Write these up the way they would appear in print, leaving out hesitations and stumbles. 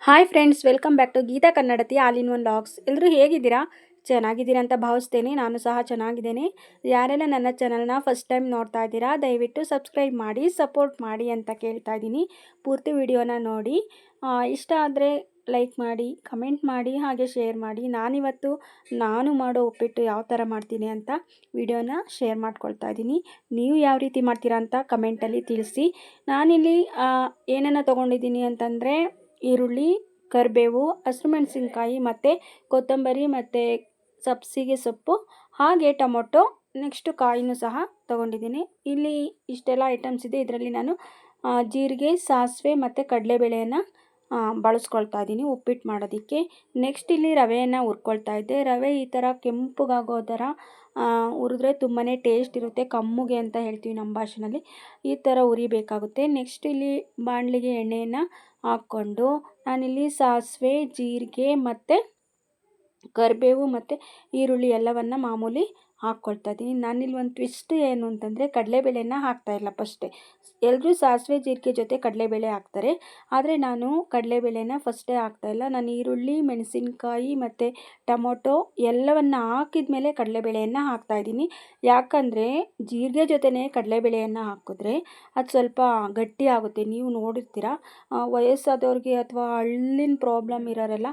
Hi friends, welcome back to Geeta Kannadathi all in one logs. ಎಲ್ಲರೂ ಹೇಗಿದ್ದೀರಾ? ಚೆನ್ನಾಗಿದ್ದೀರಾ ಅಂತ ಭಾವಿಸ್ತೇನೆ. ನಾನು ಸಹ ಚೆನ್ನಾಗಿದ್ದೇನೆ. ಯಾರೆಲ್ಲ ನನ್ನ ಚಾನಲ್ನ ಫಸ್ಟ್ ಟೈಮ್ ನೋಡ್ತಾ ಇದ್ದೀರಾ, ದಯವಿಟ್ಟು ಸಬ್ಸ್ಕ್ರೈಬ್ ಮಾಡಿ, ಸಪೋರ್ಟ್ ಮಾಡಿ ಅಂತ ಕೇಳ್ತಾ ಇದ್ದೀನಿ. ಪೂರ್ತಿ ವಿಡಿಯೋನ ನೋಡಿ, ಇಷ್ಟ ಆದರೆ ಲೈಕ್ ಮಾಡಿ, ಕಮೆಂಟ್ ಮಾಡಿ, ಹಾಗೆ ಶೇರ್ ಮಾಡಿ. ನಾನು ಮಾಡೋ ಉಪ್ಪಿಟ್ಟು ಯಾವ ಥರ ಮಾಡ್ತೀನಿ ಅಂತ ವಿಡಿಯೋನ ಶೇರ್ ಮಾಡ್ಕೊಳ್ತಾ ಇದ್ದೀನಿ. ನೀವು ಯಾವ ರೀತಿ ಮಾಡ್ತೀರಾ ಅಂತ ಕಮೆಂಟಲ್ಲಿ ತಿಳಿಸಿ. ನಾನಿಲ್ಲಿ ಏನನ್ನು ತೊಗೊಂಡಿದ್ದೀನಿ ಅಂತಂದರೆ ಈರುಳ್ಳಿ, ಕರಿಬೇವು, ಹಸಿರುಮೆಣಸಿನ್ಕಾಯಿ ಮತ್ತು ಕೊತ್ತಂಬರಿ ಮತ್ತು ಸಬ್ಸಿಗೆ ಸೊಪ್ಪು, ಹಾಗೆ ಟೊಮೊಟೊ, ನೆಕ್ಸ್ಟು ಕಾಯಿನೂ ಸಹ ತೊಗೊಂಡಿದ್ದೀನಿ. ಇಲ್ಲಿ ಇಷ್ಟೆಲ್ಲ ಐಟಮ್ಸ್ ಇದೆ. ಇದರಲ್ಲಿ ನಾನು ಜೀರಿಗೆ, ಸಾಸಿವೆ ಮತ್ತು ಕಡಲೆಬೇಳೆಯನ್ನು ಬಳಸ್ಕೊಳ್ತಾ ಇದ್ದೀನಿ ಉಪ್ಪಿಟ್ಟು ಮಾಡೋದಕ್ಕೆ. ನೆಕ್ಸ್ಟ್ ಇಲ್ಲಿ ರವೆಯನ್ನು ಹುರ್ಕೊಳ್ತಾ ಇದ್ದೆ. ರವೆ ಈ ಥರ ಕೆಂಪಗಾಗೋ ಥರ ಹುರಿದ್ರೆ ತುಂಬಾ ಟೇಸ್ಟ್ ಇರುತ್ತೆ. ಕಮ್ಮುಗೆ ಅಂತ ಹೇಳ್ತೀವಿ ನಮ್ಮ ಭಾಷೆಯಲ್ಲಿ. ಈ ಥರ ಹುರಿಬೇಕಾಗುತ್ತೆ. ನೆಕ್ಸ್ಟ್ ಇಲ್ಲಿ ಬಾಣಲಿಗೆ ಎಣ್ಣೆಯನ್ನು ಹಾಕ್ಕೊಂಡು ನಾನಿಲ್ಲಿ ಸಾಸಿವೆ, ಜೀರಿಗೆ ಮತ್ತು ಕರಿಬೇವು ಮತ್ತು ಈರುಳ್ಳಿ ಎಲ್ಲವನ್ನು ಮಾಮೂಲಿ ಹಾಕ್ಕೊಳ್ತಾ ಇದ್ದೀನಿ. ನಾನಿಲ್ಲಿ ಒಂದು ಟ್ವಿಸ್ಟ್ ಏನು ಅಂತಂದರೆ ಕಡಲೆಬೇಳೆನ ಹಾಕ್ತಾಯಿಲ್ಲ ಫಸ್ಟೇ. ಎಲ್ಲರೂ ಸಾಸಿವೆ ಜೀರಿಗೆ ಜೊತೆ ಕಡಲೆಬೇಳೆ ಹಾಕ್ತಾರೆ, ಆದರೆ ನಾನು ಕಡಲೆಬೇಳೆನ ಫಸ್ಟೇ ಹಾಕ್ತಾಯಿಲ್ಲ. ನಾನು ಈರುಳ್ಳಿ, ಮೆಣಸಿನ್ಕಾಯಿ ಮತ್ತು ಟೊಮೊಟೊ ಎಲ್ಲವನ್ನು ಹಾಕಿದ ಮೇಲೆ ಕಡಲೆಬೇಳೆಯನ್ನು ಹಾಕ್ತಾಯಿದ್ದೀನಿ. ಯಾಕಂದರೆ ಜೀರಿಗೆ ಜೊತೆನೇ ಕಡಲೆಬೇಳೆಯನ್ನು ಹಾಕಿದ್ರೆ ಅದು ಸ್ವಲ್ಪ ಗಟ್ಟಿ ಆಗುತ್ತೆ. ನೀವು ನೋಡಿರ್ತೀರ, ವಯಸ್ಸಾದವ್ರಿಗೆ ಅಥವಾ ಹಳ್ಳಿನ ಪ್ರಾಬ್ಲಮ್ ಇರೋರೆಲ್ಲ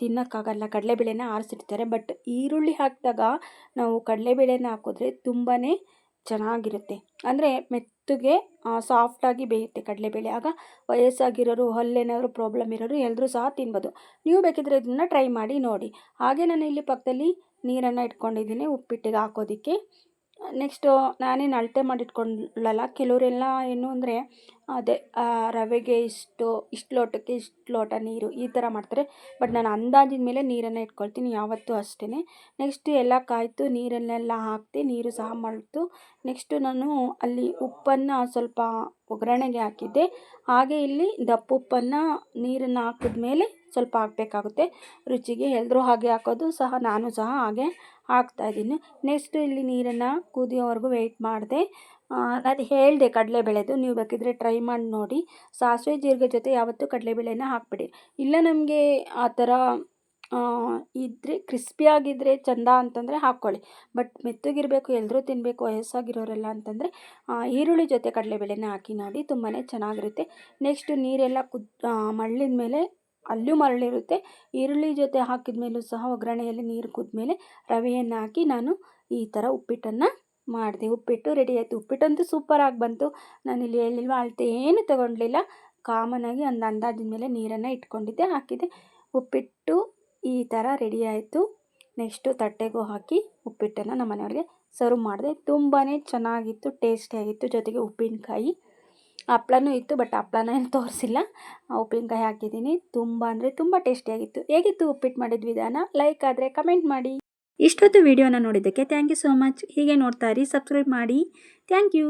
ತಿನ್ನೋಕ್ಕಾಗಲ್ಲ, ಕಡಲೆಬೇಳೆನ ಆರಿಸಿಡ್ತಾರೆ. ಬಟ್ ಈರುಳ್ಳಿ ಹಾಕಿದಾಗ ನಾವು ಕಡಲೆಬೇಳೆನ ಹಾಕಿದ್ರೆ ತುಂಬಾ ಚೆನ್ನಾಗಿರುತ್ತೆ. ಅಂದರೆ ಮೆತ್ತಗೆ ಸಾಫ್ಟಾಗಿ ಬೇಯುತ್ತೆ ಕಡಲೆಬೇಳೆ. ಆಗ ವಯಸ್ಸಾಗಿರೋರು, ಹಲ್ಲೇನಾದರೂ ಪ್ರಾಬ್ಲಮ್ ಇರೋರು ಎಲ್ಲರೂ ಸಹ ತಿನ್ಬೋದು. ನೀವು ಬೇಕಿದ್ರೆ ಇದನ್ನು ಟ್ರೈ ಮಾಡಿ ನೋಡಿ. ಹಾಗೆ ನಾನು ಇಲ್ಲಿ ಪಕ್ಕದಲ್ಲಿ ನೀರನ್ನು ಇಟ್ಕೊಂಡಿದ್ದೀನಿ ಉಪ್ಪಿಟ್ಟಿಗೆ ಹಾಕೋದಕ್ಕೆ. ನೆಕ್ಸ್ಟು ನಾನೇನು ಅಳತೆ ಮಾಡಿಟ್ಕೊಳ್ಳಲ್ಲ. ಕೆಲವರೆಲ್ಲ ಏನು ಅಂದರೆ ಅದೇ ರವೆಗೆ ಇಷ್ಟು ಲೋಟಕ್ಕೆ ಇಷ್ಟು ಲೋಟ ನೀರು ಈ ಥರ ಮಾಡ್ತಾರೆ. ಬಟ್ ನಾನು ಅಂದಾಜಿನ ಮೇಲೆ ನೀರನ್ನು ಇಟ್ಕೊಳ್ತೀನಿ ಯಾವತ್ತೂ ಅಷ್ಟೇ. ನೆಕ್ಸ್ಟ್ ಎಲ್ಲ ಕಾಯ್ತು, ನೀರನ್ನೆಲ್ಲ ಹಾಕ್ತೆ, ನೀರು ಸಹ ಮಳ್ತು. ನೆಕ್ಸ್ಟು ನಾನು ಅಲ್ಲಿ ಉಪ್ಪನ್ನು ಸ್ವಲ್ಪ ಒಗ್ಗರಣೆಗೆ ಹಾಕಿದ್ದೆ. ಹಾಗೆ ಇಲ್ಲಿ ದಪ್ಪ ಉಪ್ಪನ್ನು ನೀರನ್ನು ಹಾಕಿದ್ಮೇಲೆ ಸ್ವಲ್ಪ ಹಾಕಬೇಕಾಗುತ್ತೆ ರುಚಿಗೆ. ಎಲ್ಲರೂ ಹಾಗೆ ಹಾಕೋದು ಸಹ, ನಾನು ಸಹ ಹಾಗೆ ಹಾಕ್ತಾಯಿದ್ದೀನಿ. ನೆಕ್ಸ್ಟ್ ಇಲ್ಲಿ ನೀರನ್ನು ಕುದಿಯೋವರೆಗೂ ವೆಯ್ಟ್ ಮಾಡಿದೆ. ನಾನು ಹೇಳಿದೆ ಕಡಲೆಬೇಳೆದು, ನೀವು ಬೇಕಿದ್ರೆ ಟ್ರೈ ಮಾಡಿ ನೋಡಿ. ಸಾಸಿವೆ ಜೀರಿಗೆ ಜೊತೆ ಯಾವತ್ತೂ ಕಡಲೆಬೇಳೆನ ಹಾಕ್ಬಿಡಿ. ಇಲ್ಲ ನಮಗೆ ಆ ಥರ ಇದ್ದರೆ ಕ್ರಿಸ್ಪಿಯಾಗಿದ್ದರೆ ಚೆಂದ ಅಂತಂದರೆ ಹಾಕ್ಕೊಳ್ಳಿ. ಬಟ್ ಮೆತ್ತಗಿರಬೇಕು, ಎಲ್ಲರೂ ತಿನ್ನಬೇಕು ವಯಸ್ಸಾಗಿರೋರೆಲ್ಲ ಅಂತಂದರೆ ಈರುಳ್ಳಿ ಜೊತೆ ಕಡಲೆಬೇಳೆನ ಹಾಕಿ ನೋಡಿ, ತುಂಬಾ ಚೆನ್ನಾಗಿರುತ್ತೆ. ನೆಕ್ಸ್ಟು ನೀರೆಲ್ಲ ಮಳ್ಳಿದ ಮೇಲೆ ಅಲ್ಲೂ ಮರಳಿರುತ್ತೆ. ಈರುಳ್ಳಿ ಜೊತೆ ಹಾಕಿದ ಮೇಲೂ ಸಹ ಒಗ್ಗರಣೆಯಲ್ಲಿ ನೀರು ಕುದ್ಮೇಲೆ ರವೆಯನ್ನು ಹಾಕಿ ನಾನು ಈ ಥರ ಉಪ್ಪಿಟ್ಟನ್ನು ಮಾಡಿದೆ. ಉಪ್ಪಿಟ್ಟು ರೆಡಿ ಆಯಿತು. ಉಪ್ಪಿಟ್ಟಂತೂ ಸೂಪರಾಗಿ ಬಂತು. ನಾನಿಲ್ಲಿ ಹೇಳಿಲ್ವ, ಅಳತೆ ಏನು ತೊಗೊಳ್ಲಿಲ್ಲ. ಕಾಮನಾಗಿ ಒಂದು ಅಂದಾಜಿನ ಮೇಲೆ ನೀರನ್ನು ಇಟ್ಕೊಂಡಿದ್ದೆ, ಹಾಕಿದ್ದೆ. ಉಪ್ಪಿಟ್ಟು ಈ ಥರ ರೆಡಿ ಆಯಿತು. ನೆಕ್ಸ್ಟು ತಟ್ಟೆಗೂ ಹಾಕಿ ಉಪ್ಪಿಟ್ಟನ್ನು ನಮ್ಮ ಮನೆಯವ್ರಿಗೆ ಸರ್ವ್ ಮಾಡಿದೆ. ತುಂಬಾ ಚೆನ್ನಾಗಿತ್ತು, ಟೇಸ್ಟಿಯಾಗಿತ್ತು. ಜೊತೆಗೆ ಉಪ್ಪಿನಕಾಯಿ, ಹಪ್ಳನೂ ಇತ್ತು. ಬಟ್ ಹಪ್ಳನ ಏನು ತೋರಿಸಿಲ್ಲ, ಉಪ್ಪಿನಕಾಯಿ ಹಾಕಿದ್ದೀನಿ. ತುಂಬ ಅಂದರೆ ತುಂಬ ಟೇಸ್ಟಿಯಾಗಿತ್ತು. ಹೇಗಿತ್ತು ಉಪ್ಪಿಟ್ಟು ಮಾಡಿದ ವಿಧಾನ? ಲೈಕ್ ಆದರೆ ಕಮೆಂಟ್ ಮಾಡಿ. ಇಷ್ಟೊತ್ತು ವಿಡಿಯೋನ ನೋಡಿದ್ದಕ್ಕೆ ಥ್ಯಾಂಕ್ ಯು ಸೋ ಮಚ್. ಹೀಗೆ ನೋಡ್ತಾ ಇರಿ, ಸಬ್ಸ್ಕ್ರೈಬ್ ಮಾಡಿ. Thank you.